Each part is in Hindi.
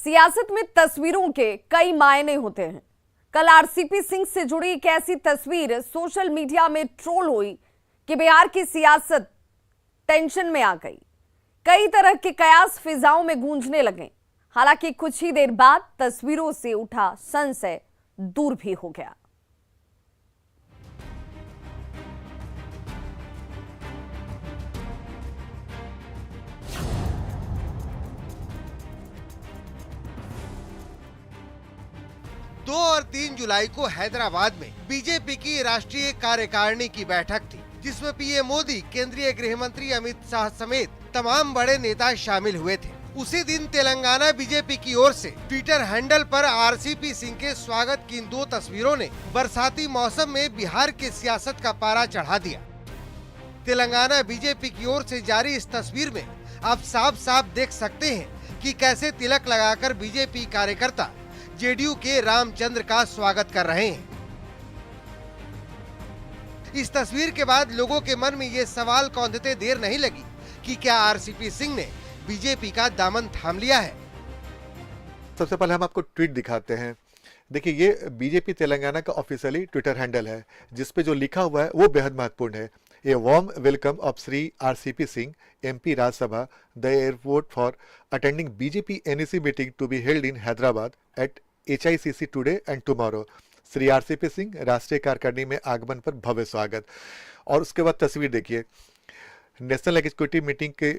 सियासत में तस्वीरों के कई मायने होते हैं। कल आरसीपी सिंह से जुड़ी एक ऐसी तस्वीर सोशल मीडिया में ट्रोल हुई कि बिहार की सियासत टेंशन में आ गई। कई तरह के कयास फिजाओं में गूंजने लगे। हालांकि कुछ ही देर बाद तस्वीरों से उठा संशय दूर भी हो गया। दो और 3 जुलाई को हैदराबाद में बीजेपी की राष्ट्रीय कार्यकारिणी की बैठक थी, जिसमें पीएम मोदी, केंद्रीय गृह मंत्री अमित शाह समेत तमाम बड़े नेता शामिल हुए थे। उसी दिन तेलंगाना बीजेपी की ओर से ट्विटर हैंडल पर आरसीपी सिंह के स्वागत की इन 2 तस्वीरों ने बरसाती मौसम में बिहार के सियासत का पारा चढ़ा दिया। तेलंगाना बीजेपी की ओर से जारी इस तस्वीर में आप साफ साफ देख सकते हैं कि कैसे तिलक लगाकर बीजेपी कार्यकर्ता जेडीयू के रामचंद्र का स्वागत कर रहे हैं। इस तस्वीर के बाद लोगों के मन में ये सवाल कौंधते देर नहीं लगी कि क्या आरसीपी सिंह ने बीजेपी का दामन थाम लिया है। सबसे पहले हम आपको ट्वीट दिखाते हैं। देखिए, ये बीजेपी तेलंगाना का ऑफिशियली ट्विटर हैंडल है, जिसपे जो लिखा हुआ है वो बेहद महत्वपूर्ण है। A warm welcome of Shri RCP Singh, MP Rajya Sabha, the airport for attending BJP NEC meeting to be held in Hyderabad at HICC today and tomorrow. Shri RCP Singh, राष्ट्रीय कार्यकारिणी में आगमन पर भव्य स्वागत। और उसके बाद तस्वीर देखिए, नेशनल एग्जीक्यूटिव मीटिंग की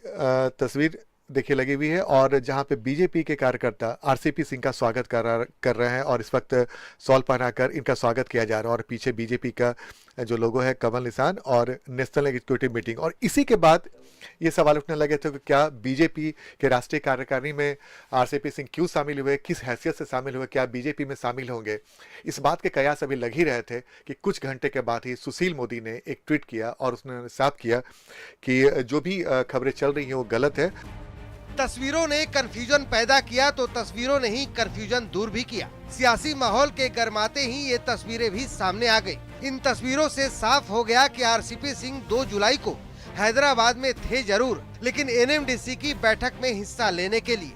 तस्वीर देखिए लगी हुई है, और जहां पे बीजेपी के कार्यकर्ता आरसीपी सिंह का स्वागत कर रहे हैं और इस वक्त शॉल पहनाकर इनका स्वागत किया जा रहा है। और पीछे बीजेपी का जो लोगो है, कमल निशान, और नेशनल एग्जीक्यूटिव मीटिंग। और इसी के बाद ये सवाल उठने लगे थे कि क्या बीजेपी के राष्ट्रीय कार्यकारिणी में आरसीपी सिंह क्यों शामिल हुए, किस हैसियत से शामिल हुए, क्या बीजेपी में शामिल होंगे। इस बात के कयास अभी लग ही रहे थे कि कुछ घंटे के बाद ही सुशील मोदी ने एक ट्वीट किया और उसने साफ किया कि जो भी खबरें चल रही हैं वो गलत है। तस्वीरों ने कंफ्यूजन पैदा किया तो तस्वीरों ने ही कंफ्यूजन दूर भी किया। सियासी माहौल के गरमाते ही ये तस्वीरें भी सामने आ गई। इन तस्वीरों से साफ हो गया कि आरसीपी सिंह 2 जुलाई को हैदराबाद में थे जरूर, लेकिन एनएमडीसी की बैठक में हिस्सा लेने के लिए,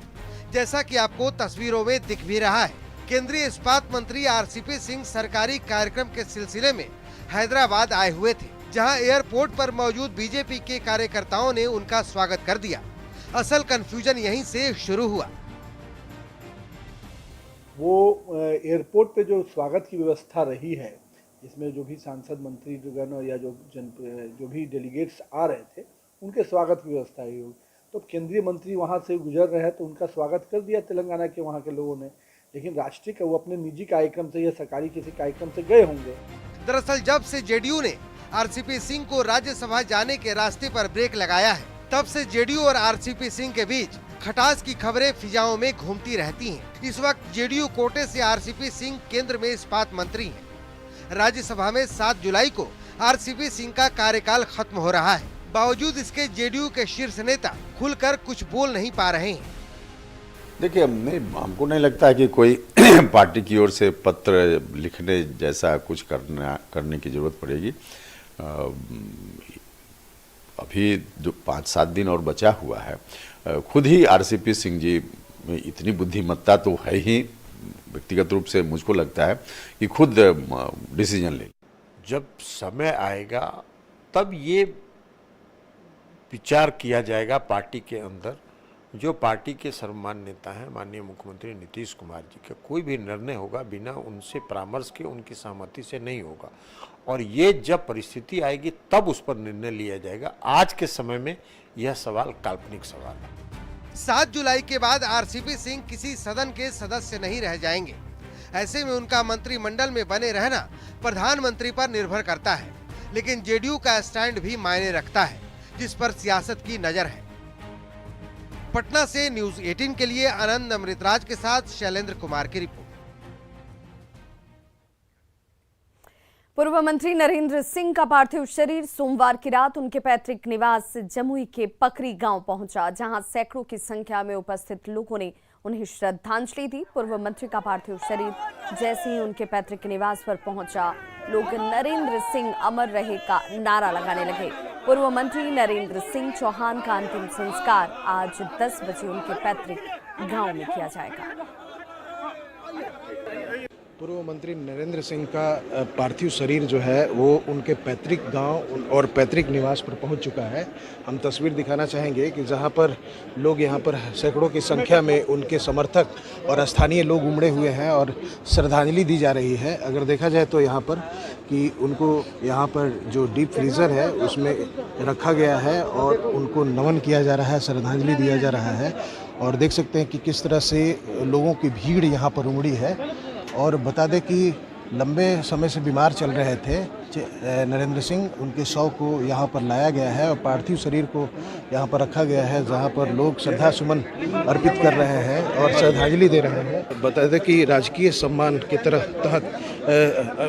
जैसा कि आपको तस्वीरों में दिख भी रहा है। केंद्रीय इस्पात मंत्री आरसीपी सिंह सरकारी कार्यक्रम के सिलसिले में हैदराबाद आए हुए थे, जहां एयरपोर्ट पर मौजूद बीजेपी के कार्यकर्ताओं ने उनका स्वागत कर दिया। असल कंफ्यूजन यहीं से शुरू हुआ। वो एयरपोर्ट पे जो स्वागत की व्यवस्था रही है, जिसमें जो भी सांसद मंत्रीगण या जो भी डेलीगेट्स आ रहे थे, उनके स्वागत की व्यवस्था ही हुई। तो केंद्रीय मंत्री वहाँ से गुजर रहे हैं तो उनका स्वागत कर दिया तेलंगाना के वहाँ के लोगों ने। लेकिन राष्ट्रीय का वो अपने निजी कार्यक्रम से या सरकारी किसी कार्यक्रम से गए होंगे। दरअसल जब से जेडीयू ने आरसीपी सिंह को राज्यसभा जाने के रास्ते पर ब्रेक लगाया है, तब से जेडीयू और आरसीपी सिंह के बीच खटास की खबरें फिजाओं में घूमती रहती हैं। इस वक्त जेडीयू कोटे से आरसीपी सिंह केंद्र में इस्पात मंत्री हैं। राज्यसभा में 7 जुलाई को आरसीपी सिंह का कार्यकाल खत्म हो रहा है। बावजूद इसके जेडीयू के शीर्ष नेता खुलकर कुछ बोल नहीं पा रहे हैं। देखिए, हमको नहीं लगता है कि कोई पार्टी की ओर से पत्र लिखने जैसा कुछ करने की जरूरत पड़ेगी। अभी जो 5-7 दिन और बचा हुआ है, खुद ही आरसीपी सिंह जी में इतनी बुद्धिमत्ता तो है ही, व्यक्तिगत रूप से मुझको लगता है कि खुद डिसीजन ले। जब समय आएगा तब ये विचार किया जाएगा पार्टी के अंदर। जो पार्टी के सर्वमान्य नेता हैं, माननीय मुख्यमंत्री नीतीश कुमार जी का कोई भी निर्णय होगा बिना उनसे परामर्श के, उनकी सहमति से नहीं होगा। और ये जब परिस्थिति आएगी तब उस पर निर्णय लिया जाएगा। आज के समय में यह सवाल काल्पनिक सवाल है। 7 जुलाई के बाद आरसीपी सिंह किसी सदन के सदस्य नहीं रह जाएंगे। ऐसे में उनका मंत्रिमंडल में बने रहना प्रधानमंत्री पर निर्भर करता है। लेकिन जेडीयू का स्टैंड भी मायने रखता है, जिस पर सियासत की नजर है। पटना से न्यूज 18 के लिए आनंद अमृतराज के साथ शैलेंद्र कुमार की रिपोर्ट। पूर्व मंत्री नरेंद्र सिंह का पार्थिव शरीर सोमवार की रात उनके पैतृक निवास जमुई के पकरी गांव पहुंचा, जहां सैकड़ों की संख्या में उपस्थित लोगों ने उन्हें श्रद्धांजलि दी। पूर्व मंत्री का पार्थिव शरीर जैसे ही उनके पैतृक निवास पर पहुंचा, लोग नरेंद्र सिंह अमर रहे का नारा लगाने लगे। पूर्व मंत्री नरेंद्र सिंह चौहान का अंतिम संस्कार आज 10 बजे उनके पैतृक गांव में किया जाएगा। पूर्व मंत्री नरेंद्र सिंह का पार्थिव शरीर जो है वो उनके पैतृक गांव और पैतृक निवास पर पहुंच चुका है। हम तस्वीर दिखाना चाहेंगे कि जहां पर लोग यहां पर सैकड़ों की संख्या में उनके समर्थक और स्थानीय लोग उमड़े हुए हैं और श्रद्धांजलि दी जा रही है। अगर देखा जाए तो यहां पर कि उनको यहां पर जो डीप फ्रीज़र है उसमें रखा गया है और उनको नमन किया जा रहा है, श्रद्धांजलि दिया जा रहा है। और देख सकते हैं कि किस तरह से लोगों की भीड़ यहाँ पर उमड़ी है। और बता दें कि लंबे समय से बीमार चल रहे थे नरेंद्र सिंह, उनके शव को यहाँ पर लाया गया है और पार्थिव शरीर को यहाँ पर रखा गया है, जहाँ पर लोग श्रद्धा सुमन अर्पित कर रहे हैं और श्रद्धांजलि दे रहे हैं। बता दें कि राजकीय सम्मान के तहत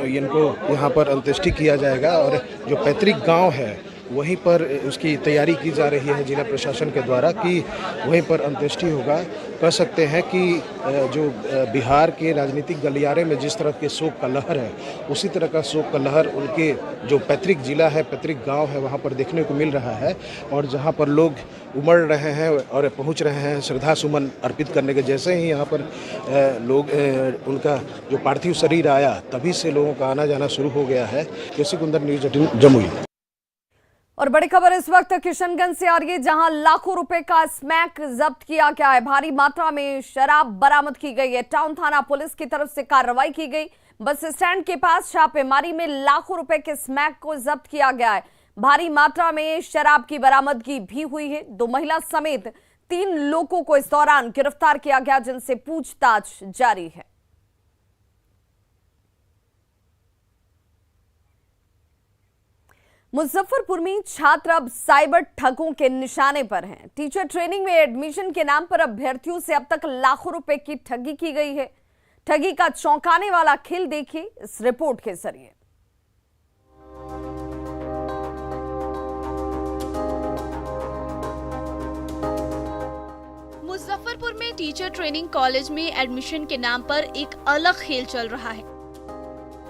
इनको यहाँ पर अंत्येष्टि किया जाएगा और जो पैतृक गाँव है वहीं पर उसकी तैयारी की जा रही है जिला प्रशासन के द्वारा कि वहीं पर अंत्येष्टि होगा। कह सकते हैं कि जो बिहार के राजनीतिक गलियारे में जिस तरह के शोक का लहर है उसी तरह का शोक का लहर उनके जो पैतृक जिला है, पैतृक गांव है, वहां पर देखने को मिल रहा है। और जहां पर लोग उमड़ रहे हैं और पहुंच रहे हैं श्रद्धा सुमन अर्पित करने के, जैसे ही यहां पर लोग उनका जो पार्थिव शरीर आया तभी से लोगों का आना जाना शुरू हो गया है। केसी कुंदर, न्यूज़ 18 जमुई। और बड़ी खबर इस वक्त किशनगंज से आ रही है, जहां लाखों रुपए का स्मैक जब्त किया गया है। भारी मात्रा में शराब बरामद की गई है। टाउन थाना पुलिस की तरफ से कार्रवाई की गई। बस स्टैंड के पास छापेमारी में लाखों रुपए के स्मैक को जब्त किया गया है। भारी मात्रा में शराब की बरामदगी भी हुई है। 2 महिला समेत 3 लोगों को इस दौरान गिरफ्तार किया गया, जिनसे पूछताछ जारी है। मुजफ्फरपुर में छात्र अब साइबर ठगों के निशाने पर हैं। टीचर ट्रेनिंग में एडमिशन के नाम पर अभ्यर्थियों से अब तक लाखों रुपए की ठगी की गई है। ठगी का चौंकाने वाला खेल देखिए इस रिपोर्ट के जरिए। मुजफ्फरपुर में टीचर ट्रेनिंग कॉलेज में एडमिशन के नाम पर एक अलग खेल चल रहा है।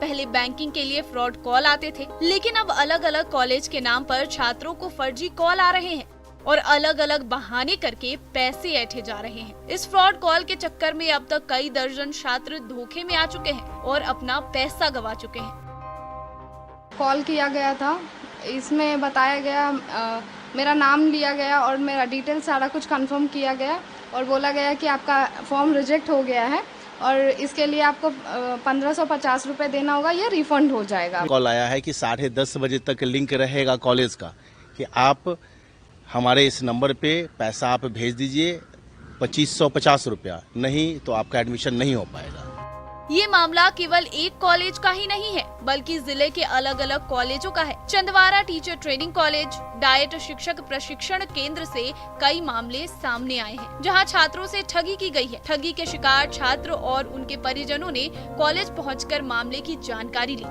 पहले बैंकिंग के लिए फ्रॉड कॉल आते थे, लेकिन अब अलग अलग कॉलेज के नाम पर छात्रों को फर्जी कॉल आ रहे हैं और अलग अलग बहाने करके पैसे ऐंठे जा रहे हैं। इस फ्रॉड कॉल के चक्कर में अब तक कई दर्जन छात्र धोखे में आ चुके हैं और अपना पैसा गंवा चुके हैं। कॉल किया गया था, इसमें बताया गया, मेरा नाम लिया गया और मेरा डिटेल सारा कुछ कंफर्म किया गया और बोला गया कि आपका फॉर्म रिजेक्ट हो गया है और इसके लिए आपको 1550 रुपये देना होगा, ये रिफंड हो जाएगा। कॉल आया है कि 10:30 बजे तक लिंक रहेगा कॉलेज का, कि आप हमारे इस नंबर पे पैसा आप भेज दीजिए 2550 रुपया, नहीं तो आपका एडमिशन नहीं हो पाएगा। ये मामला केवल एक कॉलेज का ही नहीं है, बल्कि जिले के अलग अलग कॉलेजों का है। Chandwara teacher training college, diet शिक्षक प्रशिक्षण केंद्र से कई मामले सामने आए हैं, जहां छात्रों से ठगी की गई है। ठगी के शिकार छात्र और उनके परिजनों ने कॉलेज पहुंचकर मामले की जानकारी ली।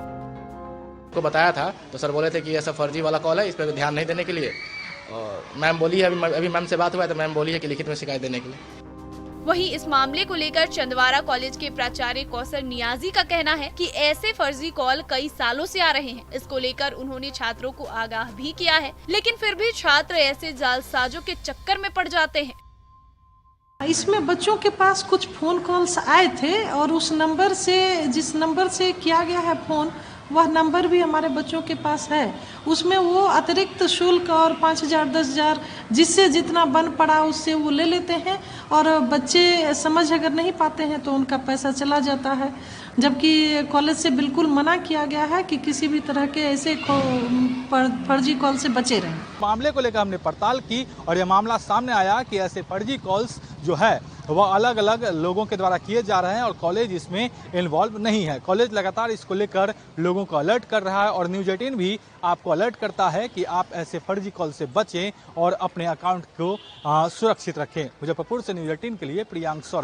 को बताया था तो सर बोले थे कि ऐसा फर्जी वाला कॉल है, इस पर ध्यान नहीं देने के लिए। और मैम बोली है, अभी मैम से बात हुआ है तो मैम बोली है कि लिखित में शिकायत देने के लिए। वहीं इस मामले को लेकर चंदवारा कॉलेज के प्राचार्य कौसर नियाजी का कहना है कि ऐसे फर्जी कॉल कई सालों से आ रहे हैं। इसको लेकर उन्होंने छात्रों को आगाह भी किया है, लेकिन फिर भी छात्र ऐसे जालसाजों के चक्कर में पड़ जाते हैं। इसमें बच्चों के पास कुछ फोन कॉल्स आए थे और उस नंबर से, जिस नंबर से किया गया है फोन, वह नंबर भी हमारे बच्चों के पास है। उसमें वो अतिरिक्त शुल्क और 5000 10,000 जिससे जितना बन पड़ा उससे वो ले लेते हैं और बच्चे समझ अगर नहीं पाते हैं तो उनका पैसा चला जाता है। जबकि कॉलेज से बिल्कुल मना किया गया है कि किसी भी तरह के ऐसे फर्जी कॉल से बचे रहें। मामले को लेकर हमने पड़ताल की और यह मामला सामने आया कि ऐसे फर्जी कॉल्स जो है वह अलग अलग लोगों के द्वारा किए जा रहे हैं और कॉलेज इसमें इन्वॉल्व नहीं है। कॉलेज लगातार इसको लेकर लोगों को अलर्ट कर रहा है और न्यूज़ 18 भी आपको अलर्ट करता है कि आप ऐसे फर्जी कॉल से बचें और अपने अकाउंट को सुरक्षित रखें। मुजफ्फरपुर से न्यूज़ 18 के लिए प्रियांक सौरभ।